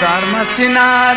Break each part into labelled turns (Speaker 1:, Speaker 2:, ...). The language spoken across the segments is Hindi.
Speaker 1: Sarma sinar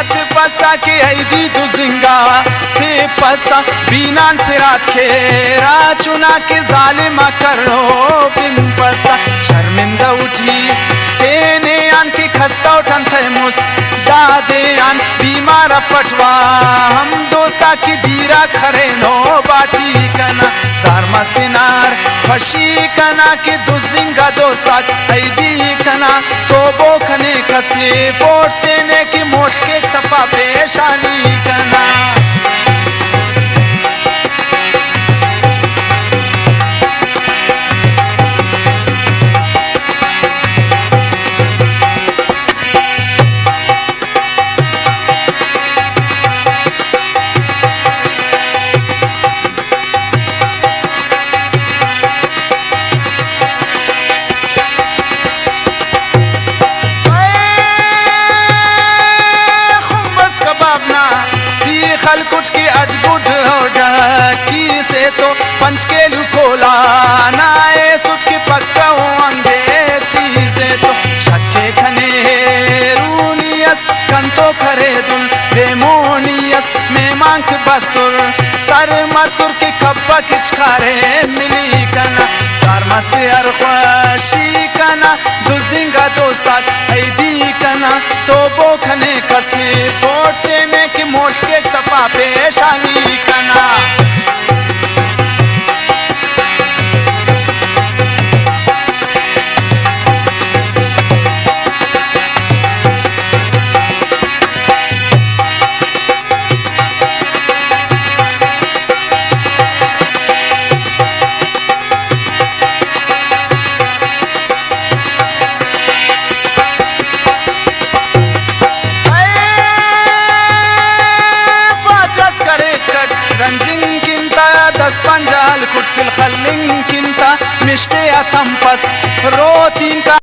Speaker 1: हाथ पसा के ऐदी तू जिंगा ते पसा बीनान फिरात के चुना के जालिमा करो बिन पसा शर्मिंदा उठी तेने आन की खस्ता उठन थे मुस्त दादे आन बीमार फटवा हम दोस्ता की दीरा खरे नो बाटी कना सारमा सिनार खुशी कना के दो जिंगा दोस्ता ऐदी कना तो बो खने कसे फोड़ते ने की मुश्किल सफा पेशानी कना खल कुछ की अजगुट की से तो पंच के लुकोला नाए सुच की पक्का अंगेठी से तो शक्के खने रूनियस कंतो करे दुल डेमोनियस में मांग बसुर सर मसुर की कब्बा किचकारे मिली कना सारमा से अरख्वाशी कना दुजिंगा दोस्तात ऐदी कना तो बो खने कसी फोड़ते में की मुश्किल सफा पेशानी कना रंजिंग किंता दस पंजाल कुर्सिल खलिंग किंता मिश्ते अतम पस रोतीन का